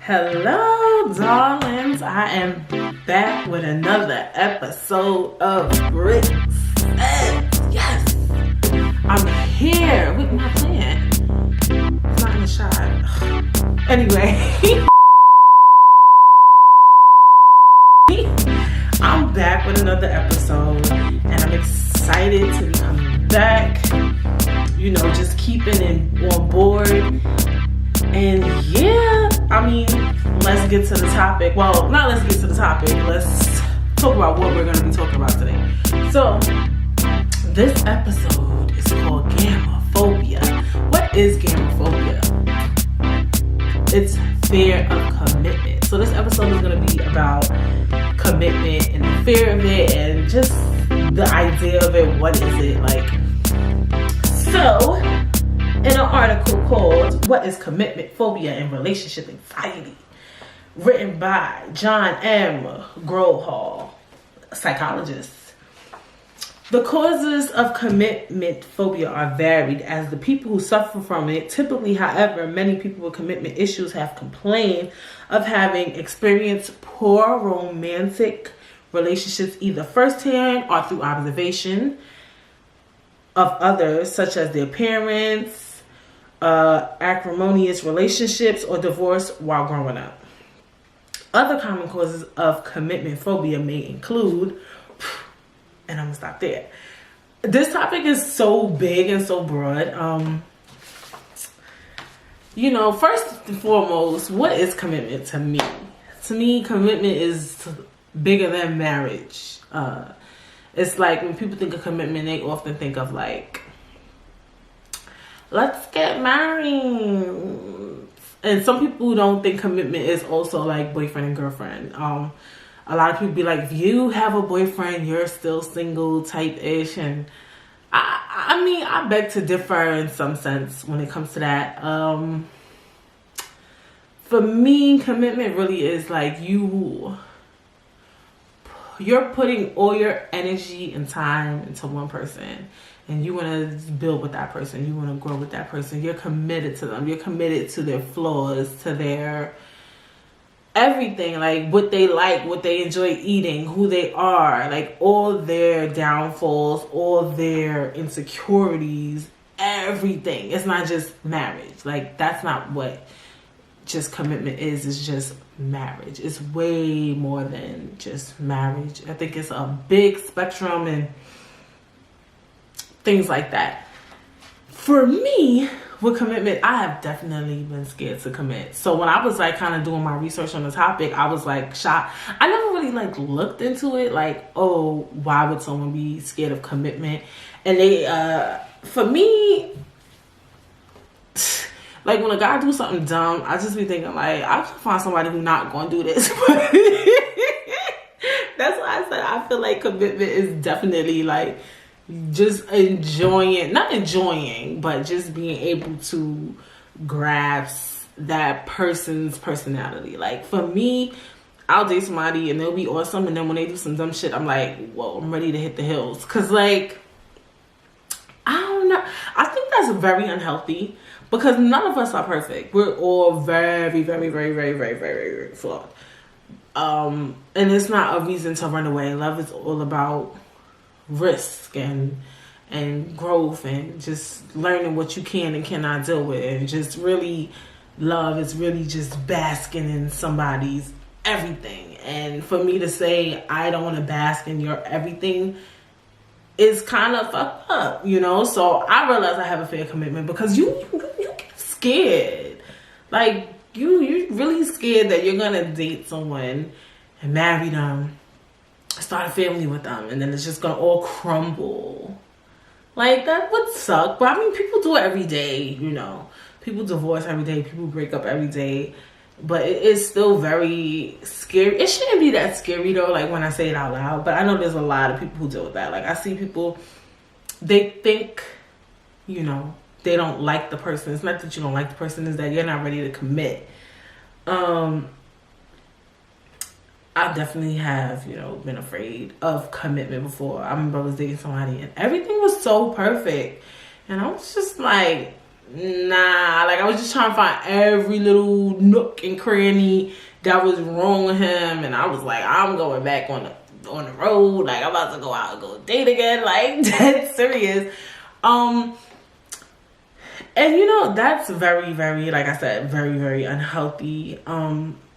Hello, darlings. I am back with another episode of Britt. Yes, I'm here with my plant. It's not in the shot. Anyway, I'm back with another episode, and I'm excited to be coming back. You know, just keeping it on board. And yeah, I mean, let's get to the topic. Well, not let's get to the topic. Let's talk about what we're going to be talking about today. So, this episode is called GAMOPHOBIA. What is GAMOPHOBIA? It's fear of commitment. So, this episode is going to be about commitment and the fear of it and just the idea of it. What is it like? So, in an article called What is Commitment Phobia and Relationship Anxiety, written by John M. Grohol, psychologist. The causes of commitment phobia are varied, as the people who suffer from it typically, however, many people with commitment issues have complained of having experienced poor romantic relationships either firsthand or through observation of others, such as their parents, acrimonious relationships, or divorce while growing up. Other common causes of commitment phobia may include, and I'm gonna stop there. This topic is so big and so broad. You know, first and foremost, what is commitment to me? To me, commitment is bigger than marriage. It's like when people think of commitment, they often think of like, let's get married. And some people don't think commitment is also like boyfriend and girlfriend. A lot of people be like, if you have a boyfriend, you're still single type-ish. And I mean, I beg to differ in some sense when it comes to that. For me, commitment really is like you're putting all your energy and time into one person, and you want to build with that person. You want to grow with that person. You're committed to them. You're committed to their flaws, to their everything, like what they like, what they enjoy eating, who they are, like all their downfalls, all their insecurities, everything. It's not just marriage. Like, that's not what just commitment is. It's just marriage. It's way more than just marriage. I think it's a big spectrum and things like that. For me, with commitment, I have definitely been scared to commit. So when I was like kind of doing my research on the topic, I was like shocked. I never really like looked into it, like, oh, why would someone be scared of commitment? And they, for me, like when a guy do something dumb, I just be thinking like, I can find somebody who's not going to do this. That's why I said I feel like commitment is definitely like just enjoying, not enjoying, but just being able to grasp that person's personality. Like for me, I'll date somebody and they'll be awesome, and then when they do some dumb shit, I'm like, whoa, I'm ready to hit the hills. Cause like, I don't know. I think that's very unhealthy. Because none of us are perfect. We're all very, very, very, very, very, very, very flawed. And it's not a reason to run away. Love is all about risk and growth and just learning what you can and cannot deal with. And just really, love is really just basking in somebody's everything. And for me to say, I don't want to bask in your everything is kind of fucked up, you know? So I realize I have a fair commitment because you get scared. Like, you're really scared that you're gonna date someone and marry them, start a family with them, and then it's just gonna all crumble. Like, that would suck. But I mean, people do it every day, you know? People divorce every day, people break up every day. But it is still very scary. It shouldn't be that scary though, like when I say it out loud. But I know there's a lot of people who deal with that. Like I see people, they think, you know, they don't like the person. It's not that you don't like the person, it's that you're not ready to commit. I definitely have, you know, been afraid of commitment before. I remember I was dating somebody and everything was so perfect. And I was just like, Nah, like I was just trying to find every little nook and cranny that was wrong with him, and I was like, I'm going back on the road. Like I'm about to go out and go date again. Like dead serious. And you know, that's very, very, like I said, very, very unhealthy.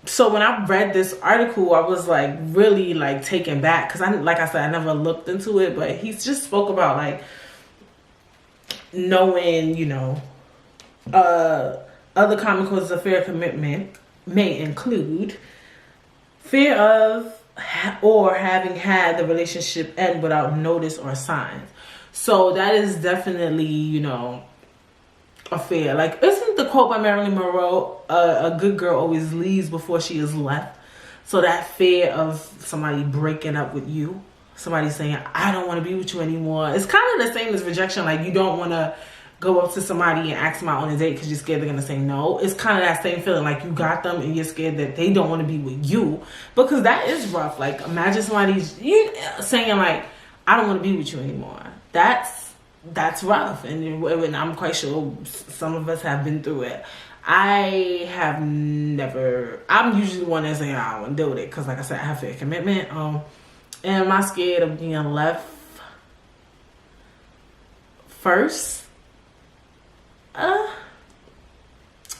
So when I read this article, I was like really like taken back because like I said, I never looked into it, but he just spoke about like knowing, you know, other common causes of fear of commitment may include fear of or having had the relationship end without notice or signs. So that is definitely, you know, a fear. Like, isn't the quote by Marilyn Monroe, a good girl always leaves before she is left? So that fear of somebody breaking up with you, somebody saying, I don't want to be with you anymore. It's kind of the same as rejection. Like, you don't want to go up to somebody and ask them out on a date because you're scared they're going to say no. It's kind of that same feeling. Like, you got them and you're scared that they don't want to be with you. Because that is rough. Like, imagine somebody saying, like, I don't want to be with you anymore. That's rough, and I'm quite sure some of us have been through it. I have never. I'm usually the one that's saying I don't want to deal with it because, like I said, I have fear of commitment. And am I scared of being left first? I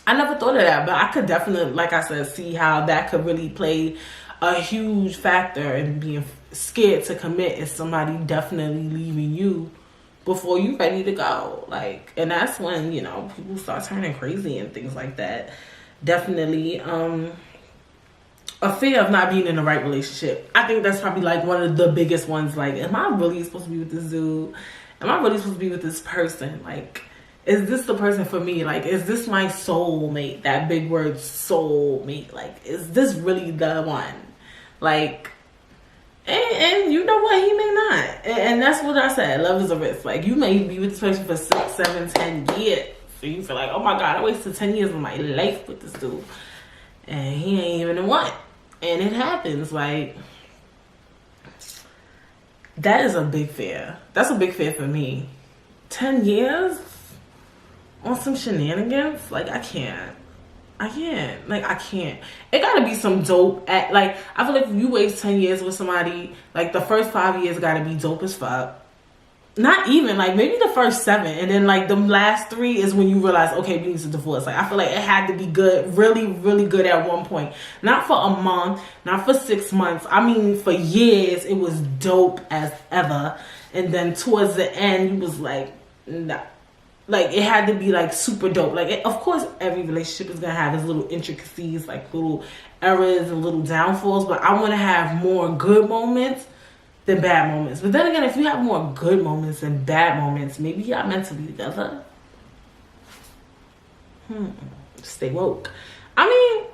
never thought of that, but I could definitely, like I said, see how that could really play a huge factor in being scared to commit. Is somebody definitely leaving you before you're ready to go. Like, and that's when, you know, people start turning crazy and things like that. Definitely a fear of not being in the right relationship. I think that's probably like one of the biggest ones. Like, am I really supposed to be with this dude? Am I really supposed to be with this person? Like, is this the person for me? Like, is this my soulmate? That big word, soulmate. Like, is this really the one? Like, and you know what, he may not, and that's what I said. Love is a risk. Like, you may be with this person for 6, 7, 10 years, so you feel like, oh my god, I wasted 10 years of my life with this dude, and he ain't even the one. And it happens. Like, that is a big fear. That's a big fear for me. 10 years on some shenanigans? Like, I can't. Like, I can't. It gotta be some dope at, like, I feel like if you waste 10 years with somebody, like, the first 5 years gotta be dope as fuck. Not even, like, maybe the first 7, and then, like, the last 3 is when you realize, okay, we need to divorce. Like, I feel like it had to be good, really, really good at one point. Not for a month, not for 6 months. I mean, for years, it was dope as ever. And then towards the end, you was like, nah. Like, it had to be, like, super dope. Like, of course, every relationship is going to have its little intricacies, like, little errors and little downfalls. But I want to have more good moments than bad moments. But then again, if you have more good moments than bad moments, maybe y'all meant to be together. Stay woke. I mean,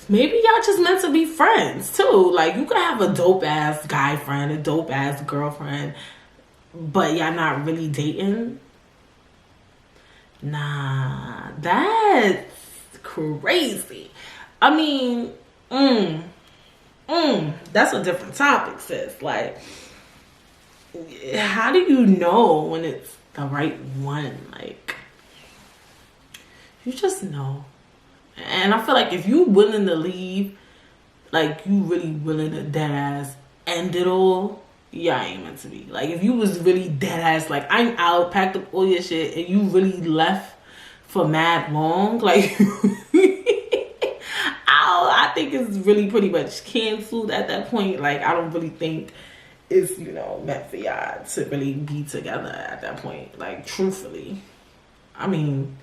maybe y'all just meant to be friends, too. Like, you could have a dope-ass guy friend, a dope-ass girlfriend, but y'all not really dating. Nah, that's crazy. I mean, that's a different topic, sis. Like, how do you know when it's the right one? Like, you just know. And I feel like if you willing to leave, like, you really willing to dead ass end it all, yeah, I ain't meant to be. Like, if you was really dead ass, like, I'm out, packed up all your shit, and you really left for mad long, like, I think it's really pretty much canceled at that point. Like, I don't really think it's, you know, meant for y'all to really be together at that point. Like, truthfully. I mean,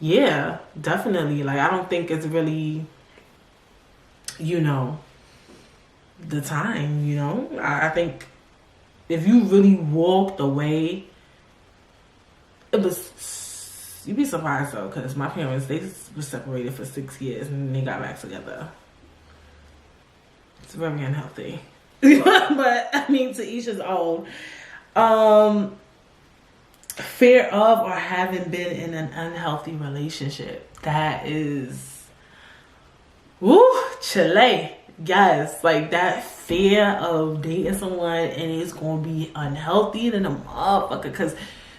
yeah, definitely. Like, I don't think it's really, you know, the time, you know. I think if you really walked away, it was, you'd be surprised though, because my parents, they were separated for 6 years and they got back together. It's very unhealthy. But I mean, to each his own. Fear of or having been in an unhealthy relationship. That is, woo, Chile. Yes, like that fear of dating someone and it's gonna be unhealthy than a motherfucker, because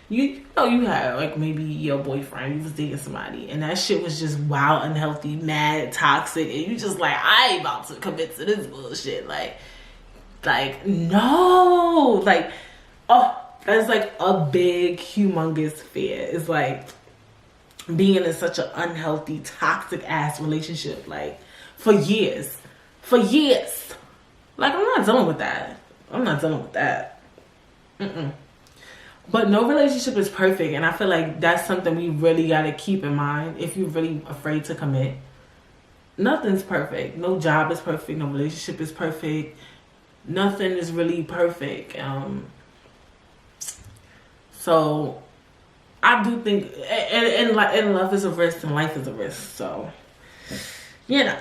you know you had like maybe your boyfriend, you was dating somebody and that shit was just wild, unhealthy, mad, toxic, and you just like, I ain't about to commit to this bullshit. Like no, like, oh, that's like a big humongous fear. It's like being in such an unhealthy, toxic ass relationship, like for years. Like, I'm not dealing with that. But no relationship is perfect, and I feel like that's something we really gotta keep in mind if you're really afraid to commit. Nothing's perfect. No job is perfect. No relationship is perfect. Nothing is really perfect. So I do think, and love is a risk and life is a risk. So, you know,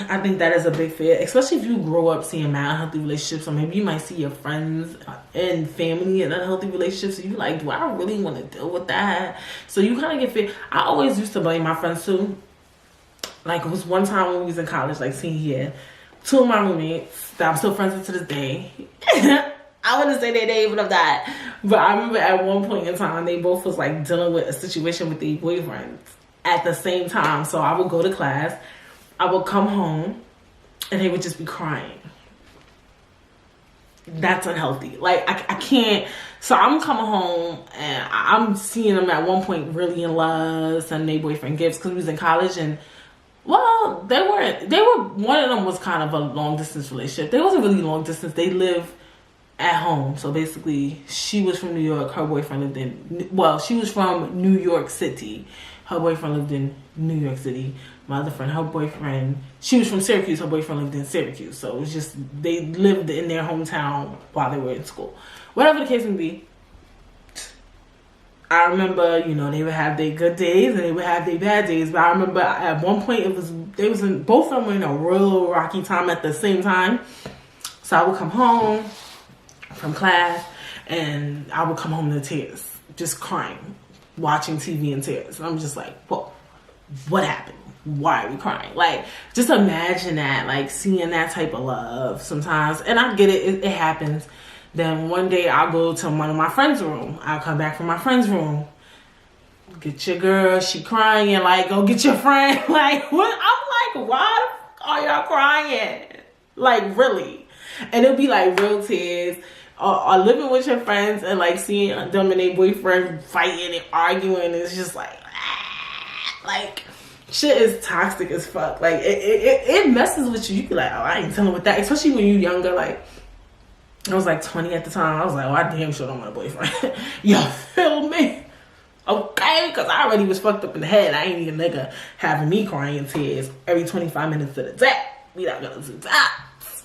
I think that is a big fear, especially if you grow up seeing mad unhealthy relationships, or maybe you might see your friends and family in unhealthy relationships, and you like, do I really want to deal with that? So you kind of get fear. I always used to blame my friends too. Like, it was one time when we was in college, like senior year, two of my roommates that I'm still friends with to this day. I wouldn't say their name of that, but I remember at one point in time they both was like dealing with a situation with their boyfriends at the same time. So I would go to class, I would come home, and they would just be crying. That's unhealthy. Like, I can't. So I'm coming home and I'm seeing them at one point really in love, sending their boyfriend gifts, because we was in college. And well, they were one of them was kind of a long distance relationship. They wasn't really long distance. They live at home. So basically she was from New York, her boyfriend lived in, well, she was from New York City, her boyfriend lived in New York City. My other friend, her boyfriend, she was from Syracuse, her boyfriend lived in Syracuse. So it was just, they lived in their hometown while they were in school. Whatever the case may be, I remember, you know, they would have their good days and they would have their bad days. But I remember at one point both of them were in a real rocky time at the same time. So I would come home from class and I would come home in tears, just crying, watching TV in tears. And I'm just like, whoa, what happened? Why are we crying? Like, just imagine that, like seeing that type of love sometimes. And I get it, it happens. Then one day I'll go to one of my friends' room. I'll come back from my friend's room. Get your girl, she crying, like, go get your friend. Like, what? I'm like, why are y'all crying? Like, really? And it'll be like real tears. Or living with your friends and like seeing them and their boyfriend fighting and arguing. It's just like, like, shit is toxic as fuck. Like, it messes with you. You be like, oh, I ain't dealing with that. Especially when you're younger. Like, I was like 20 at the time. I was like, oh, I damn sure don't want a boyfriend. Y'all feel me? Okay? Because I already was fucked up in the head. I ain't even nigga having me crying in tears every 25 minutes of the day. We not gonna do that.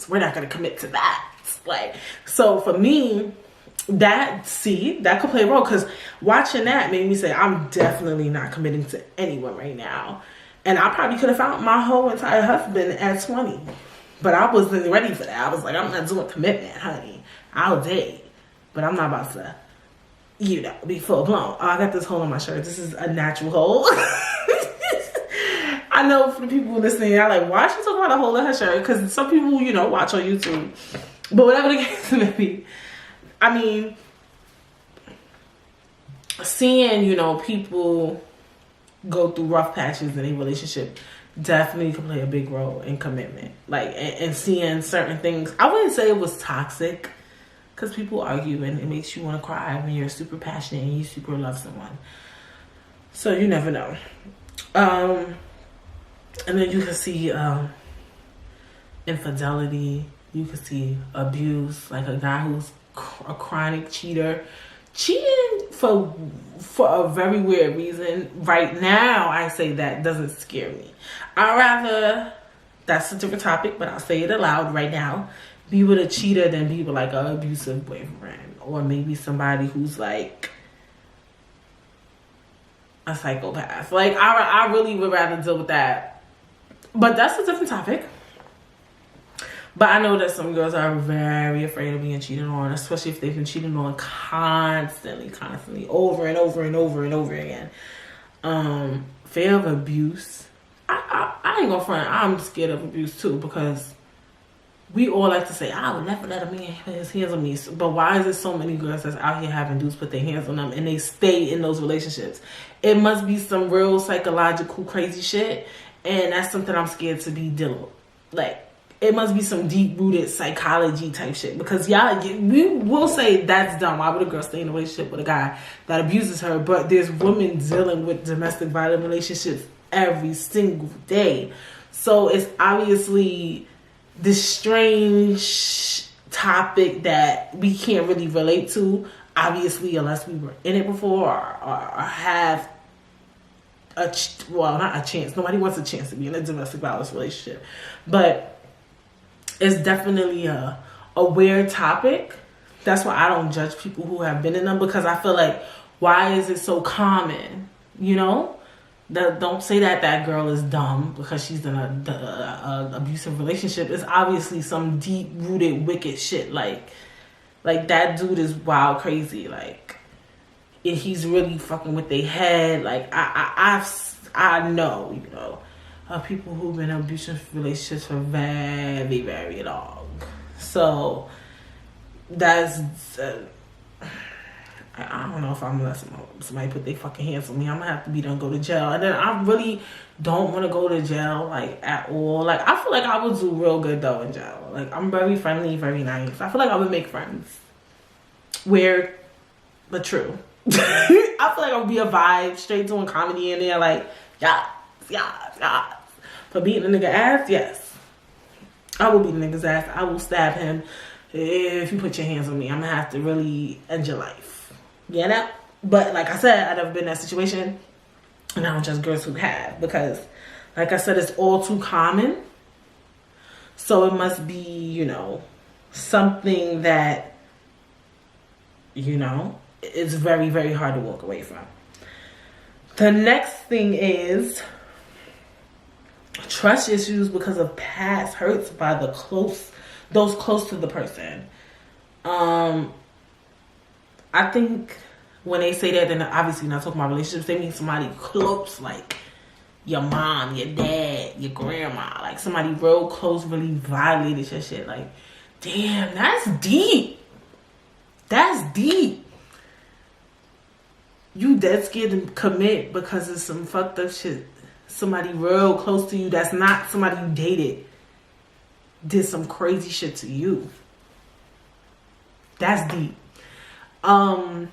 We're not gonna commit to that. Like, so for me, that could play a role, because watching that made me say, I'm definitely not committing to anyone right now. And I probably could have found my whole entire husband at 20, but I wasn't ready for that. I was like, I'm not doing commitment, honey. I'll date, but I'm not about to, you know, be full blown. Oh, I got this hole in my shirt. This is a natural hole. I know for the people listening, I'm like, why is she talking about a hole in her shirt? Because some people, you know, watch on YouTube. But whatever the case may be, I mean, seeing, you know, people go through rough patches in a relationship definitely can play a big role in commitment. Like, and seeing certain things. I wouldn't say it was toxic, because people argue and it makes you want to cry when you're super passionate and you super love someone. So you never know. And then you can see infidelity. You can see abuse, like a guy who's a chronic cheater, cheating for a very weird reason. Right now, I say that doesn't scare me. I'd rather, that's a different topic, but I'll say it aloud right now, be with a cheater than be with like an abusive boyfriend, or maybe somebody who's like a psychopath. Like, I really would rather deal with that. But that's a different topic. But I know that some girls are very afraid of being cheated on, especially if they've been cheated on constantly, over and over and over and over again. Fear of abuse. I ain't gonna front. I'm scared of abuse too, because we all like to say, I would never let a man put his hands on me. But why is there so many girls that's out here having dudes put their hands on them and they stay in those relationships? It must be some real psychological crazy shit. And that's something I'm scared to be dealing with. Like, it must be some deep-rooted psychology type shit. Because we will say that's dumb. Why would a girl stay in a relationship with a guy that abuses her? But there's women dealing with domestic violence relationships every single day. So it's obviously this strange topic that we can't really relate to, obviously, unless we were in it before or have not a chance. Nobody wants a chance to be in a domestic violence relationship. But it's definitely a weird topic. That's why I don't judge people who have been in them, because I feel like, why is it so common? You know? Don't say that girl is dumb because she's in a abusive relationship. It's obviously some deep-rooted wicked shit. Like that dude is wild crazy. Like, if he's really fucking with their head. Like, I know, you know, of people who've been in abusive relationships for very, very long. So that's I don't know if I'm gonna let somebody put their fucking hands on me. I'm gonna have to be done, go to jail. And then I really don't want to go to jail, like, at all. Like, I feel like I would do real good, though, in jail. Like, I'm very friendly, very nice. I feel like I would make friends. Weird, but true. I feel like I would be a vibe, straight doing comedy in there, like, yeah. For beating a nigga ass, yes. I will beat a nigga's ass. I will stab him. If you put your hands on me, I'm gonna have to really end your life. You know? But like I said, I've never been in that situation. And I don't judge girls who have. Because, like I said, it's all too common. So it must be, you know, something that, you know, it's very, very hard to walk away from. The next thing is trust issues because of past hurts by those close to the person. I think when they say that, then obviously not talking about relationships, they mean somebody close, like your mom, your dad, your grandma, like somebody real close really violated your shit. Like, damn, that's deep. That's deep. You dead scared to commit because of some fucked up shit. Somebody real close to you that's not somebody you dated did some crazy shit to you. That's deep. And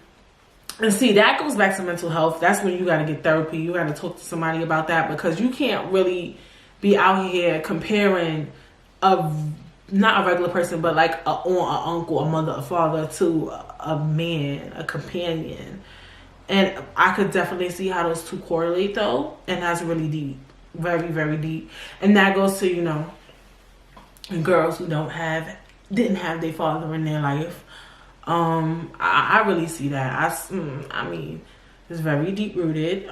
see, that goes back to mental health. That's when you got to get therapy. You got to talk to somebody about that, because you can't really be out here comparing not a regular person, but like an uncle, a mother, a father to a man, a companion. And I could definitely see how those two correlate, though. And that's really deep. Very, very deep. And that goes to, you know, girls who didn't have their father in their life. I really see that. I mean, it's very deep rooted.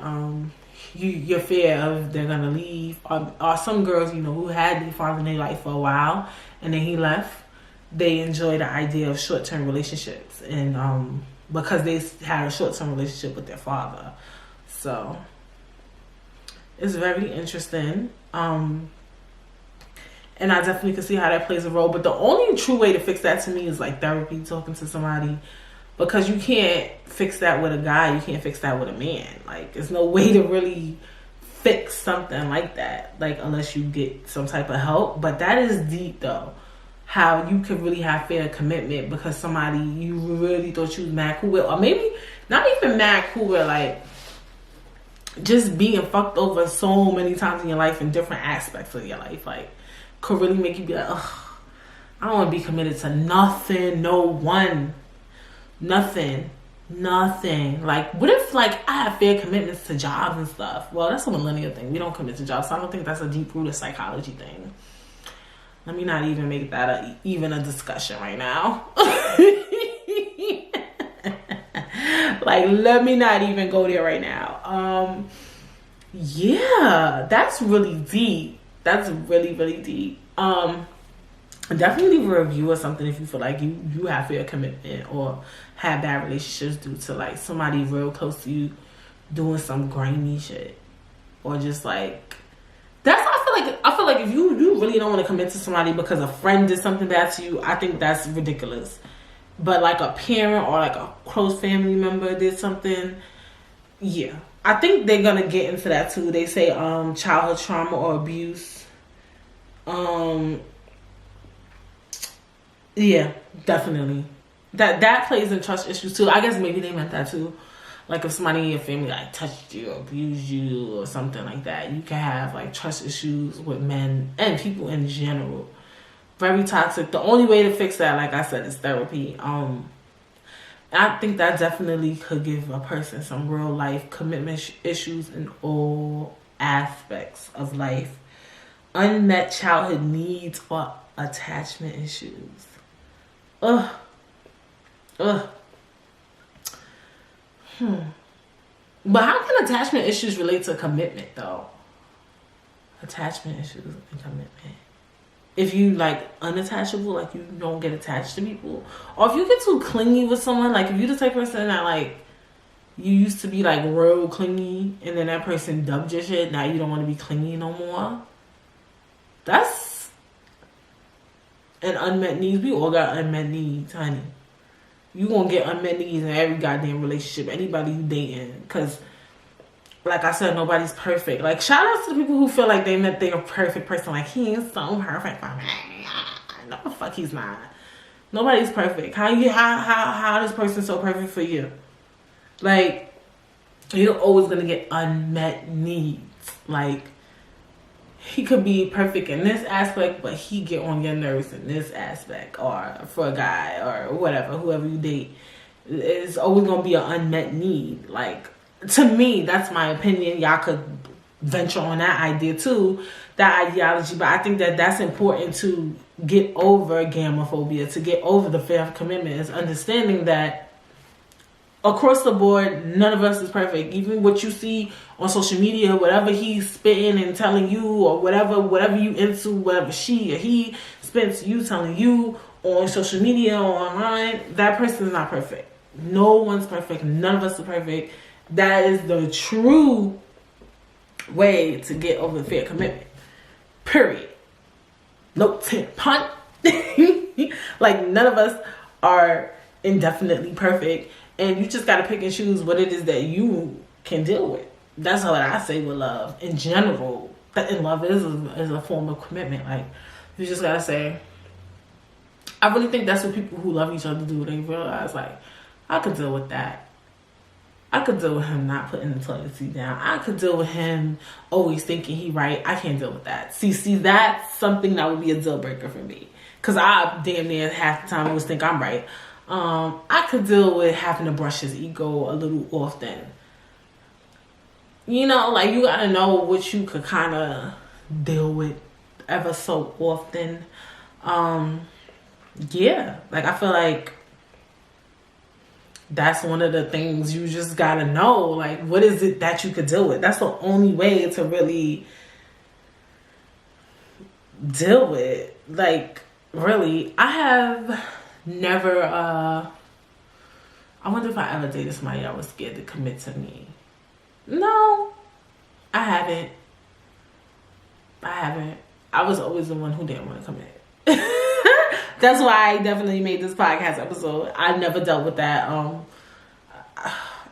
Your fear of they're gonna leave. Or some girls, you know, who had their father in their life for a while and then he left, they enjoy the idea of short-term relationships. And, because they had a short-term relationship with their father. So it's very interesting. And I definitely can see how that plays a role. But the only true way to fix that to me is like therapy, talking to somebody. Because you can't fix that with a guy. You can't fix that with a man. Like, there's no way to really fix something like that. Like, unless you get some type of help. But that is deep, though. How you could really have fair commitment because somebody you really thought you was mad cool with. Or maybe not even mad cool with, like, just being fucked over so many times in your life in different aspects of your life. Like, could really make you be like, ugh, I don't want to be committed to nothing, no one, nothing. Like, what if, like, I have fair commitments to jobs and stuff? Well, that's a millennial thing. We don't commit to jobs, so I don't think that's a deep-rooted psychology thing. Let me not even make that even a discussion right now. Like, let me not even go there right now. Yeah, that's really deep. That's really, really deep. Definitely leave a review or something if you feel like you have fair commitment or have bad relationships due to like somebody real close to you doing some grainy shit. Or just like, that's how I feel feel like if you really don't want to commit to somebody because a friend did something bad to you, I think that's ridiculous. But like a parent or like a close family member did something, yeah, I think they're gonna get into that too. They say childhood trauma or abuse. Yeah, definitely. That plays in trust issues too. I guess maybe they meant that too. Like if somebody in your family like touched you or abused you or something like that, you can have like trust issues with men and people in general. Very toxic. The only way to fix that, like I said, is therapy. I think that definitely could give a person some real life commitment issues in all aspects of life. Unmet childhood needs or attachment issues. Ugh. But how can attachment issues relate to commitment though? Attachment issues and commitment. If you like unattachable, like you don't get attached to people, or if you get too clingy with someone, like if you the type of person that like you used to be like real clingy and then that person dubbed your shit, now you don't want to be clingy no more. That's an unmet needs. We all got unmet needs, honey. You gonna get unmet needs in every goddamn relationship, anybody you dating, because like I said, nobody's perfect. Like, shout out to the people who feel like they met their perfect person. Like, he is so perfect for me. No, the fuck he's not. Nobody's perfect. How this person so perfect for you? Like, you're always gonna get unmet needs. Like, he could be perfect in this aspect, but he get on your nerves in this aspect. Or for a guy, or whatever, whoever you date, it's always gonna be an unmet need. Like, to me, that's my opinion. Y'all could venture on that idea too, that ideology. But I think that that's important to get over gamophobia, to get over the fear of commitment, is understanding that across the board, none of us is perfect. Even what you see on social media, whatever he's spitting and telling you, or whatever you into, whatever she or he spits you telling you on social media or online, that person is not perfect. No one's perfect. None of us are perfect. That is the true way to get over the fear of commitment. Period. No 10 punt. Like, none of us are indefinitely perfect. And you just got to pick and choose what it is that you can deal with. That's what I say with love. In general, that in love is a form of commitment. Like, you just got to say, I really think that's what people who love each other do. They realize, like, I could deal with that. I could deal with him not putting the toilet seat down. I could deal with him always thinking he right. I can't deal with that. See, that's something that would be a deal breaker for me. Because I damn near half the time always think I'm right. I could deal with having to brush his ego a little often. You know, like, you gotta know what you could kind of deal with ever so often. Yeah, like, I feel like that's one of the things you just gotta know. Like, what is it that you could deal with? That's the only way to really deal with. Like, really, I have never, I wonder if I ever dated somebody that was scared to commit to me. No, I haven't. I was always the one who didn't want to commit. That's why I definitely made this podcast episode. I never dealt with that.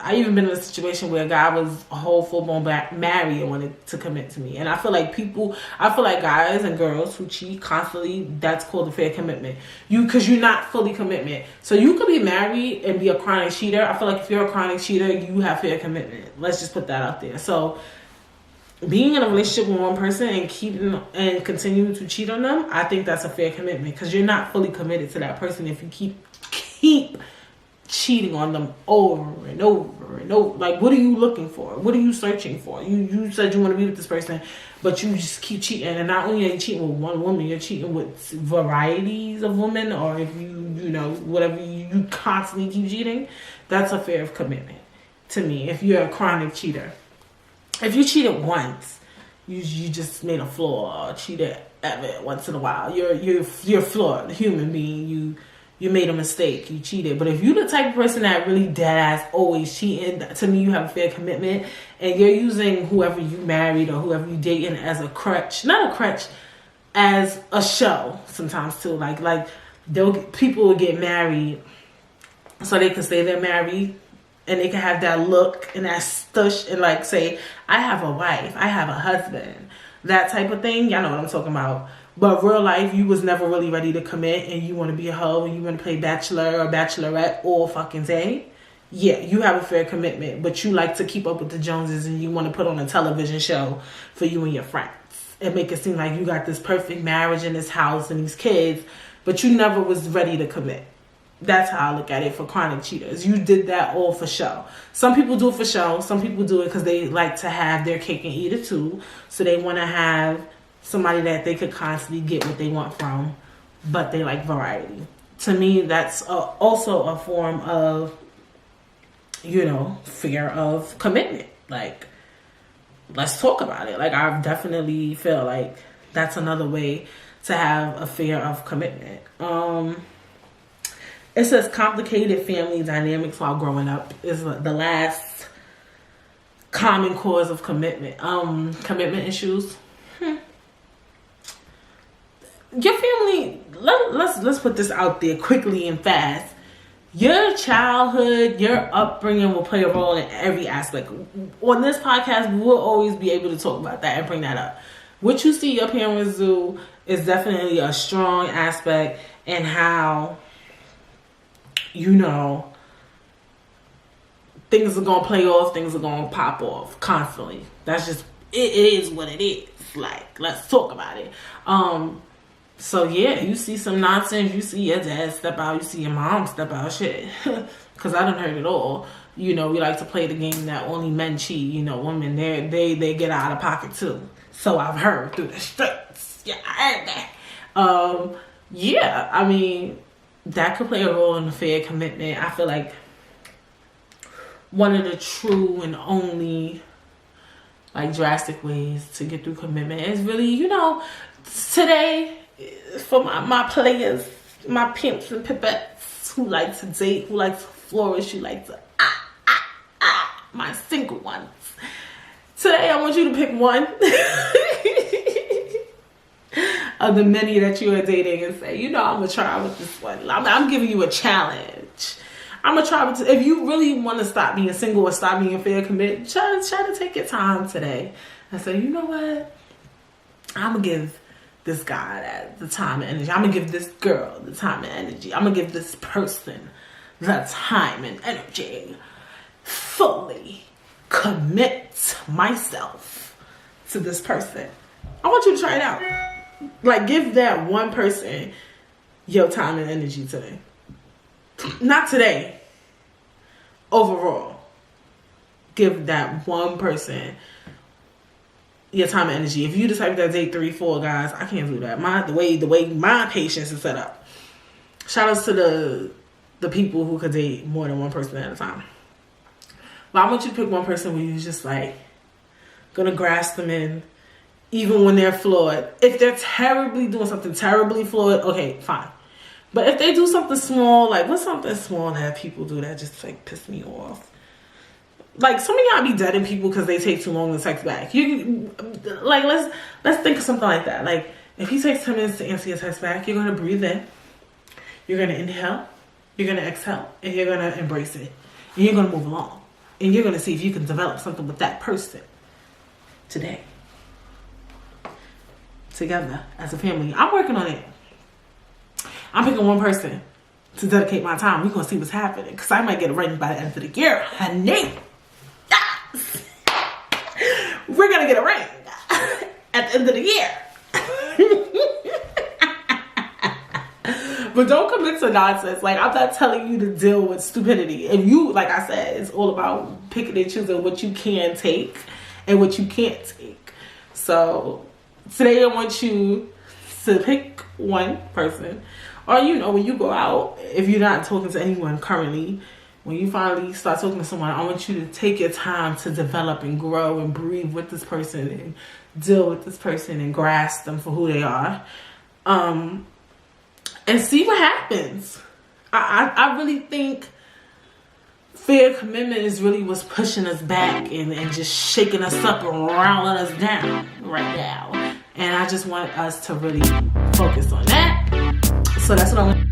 I even been in a situation where a guy was a whole full-blown married and wanted to commit to me. And I feel like guys and girls who cheat constantly, that's called a fair commitment. Because you're not fully commitment. So you could be married and be a chronic cheater. I feel like if you're a chronic cheater, you have fair commitment. Let's just put that out there. So being in a relationship with one person and continuing to cheat on them, I think that's a fair commitment, because you're not fully committed to that person if you keep cheating on them over and over and over. Like, what are you looking for? What are you searching for? You said you want to be with this person, but you just keep cheating. And not only are you cheating with one woman, you're cheating with varieties of women. Or if whatever, you constantly keep cheating, that's a fair commitment to me. If you're a chronic cheater. If you cheated once, you just made a flaw, or cheated ever once in a while, you're flawed human being. you made a mistake, you cheated. But if you're the type of person that really dead ass always cheating, to me you have a fair commitment, and you're using whoever you married or whoever you dating as a crutch, not a crutch, as a show sometimes too. Like people will get married so they can say they're married and they can have that look and that stush and like say, I have a wife, I have a husband, that type of thing. Y'all know what I'm talking about. But real life, you was never really ready to commit and you want to be a hoe and you want to play bachelor or bachelorette all fucking day. Yeah, you have a fair commitment, but you like to keep up with the Joneses and you want to put on a television show for you and your friends and make it seem like you got this perfect marriage in this house and these kids, but you never was ready to commit. That's how I look at it for chronic cheaters. You did that all for show. Some people do it for show. Some people do it because they like to have their cake and eat it too. So they want to have somebody that they could constantly get what they want from, but they like variety. To me, that's also a form of, fear of commitment. Like, let's talk about it. Like, I definitely feel like that's another way to have a fear of commitment. It says complicated family dynamics while growing up is the last common cause of commitment. Commitment issues. Your family, let's put this out there quickly and fast. Your childhood, your upbringing will play a role in every aspect. On this podcast, we'll always be able to talk about that and bring that up. What you see your parents do is definitely a strong aspect in how, things are going to play off, things are going to pop off constantly. That's just, it is what it is. Like, let's talk about it. So yeah, you see some nonsense, you see your dad step out, you see your mom step out, shit. Cause I done heard it all. We like to play the game that only men cheat, women, they get out of pocket too. So I've heard through the streets. Yeah, I heard that. Yeah, I mean, that could play a role in a fair commitment. I feel like one of the true and only drastic ways to get through commitment is really, today, for my players, my pimps and pipettes who like to date, who like to flourish, who like to my single ones. Today I want you to pick one of the many that you are dating and say, I'm gonna try with this one. I'm giving you a challenge. I'm gonna try with, if you really want to stop being single or stop being fair committed, try to take your time today and say, you know what? I'm gonna give this guy the time and energy. I'm gonna give this girl the time and energy. I'm gonna give this person the time and energy. Fully commit myself to this person. I want you to try it out. Give that one person your time and energy today. Not today. Overall. Give that one person your time and energy. If you decide to date 3, 4 guys, I can't do that. The way my patience is set up. Shout outs to the people who could date more than one person at a time. But I want you to pick one person where you're just gonna grasp them in, even when they're flawed. If they're terribly doing something terribly flawed, okay, fine. But if they do something small, what's something small that people do that just piss me off? Some of y'all be deading people because they take too long to text back. Let's think of something like that. If he takes 10 minutes to answer your text back, you're gonna breathe in, you're gonna inhale, you're gonna exhale, and you're gonna embrace it, and you're gonna move along, and you're gonna see if you can develop something with that person today, together as a family. I'm working on it. I'm picking one person to dedicate my time. We're gonna see what's happening because I might get a ring by the end of the year, honey. Yes. We're gonna get a ring at the end of the year. But don't commit to nonsense. I'm not telling you to deal with stupidity. If you, like I said, it's all about picking and choosing what you can take and what you can't take. So today I want you to pick one person. Or, when you go out, if you're not talking to anyone currently, when you finally start talking to someone, I want you to take your time to develop and grow and breathe with this person and deal with this person and grasp them for who they are. And see what happens. I really think fear of commitment is really what's pushing us back and just shaking us up and rounding us down right now. And I just want us to really focus on that. So that's what I'm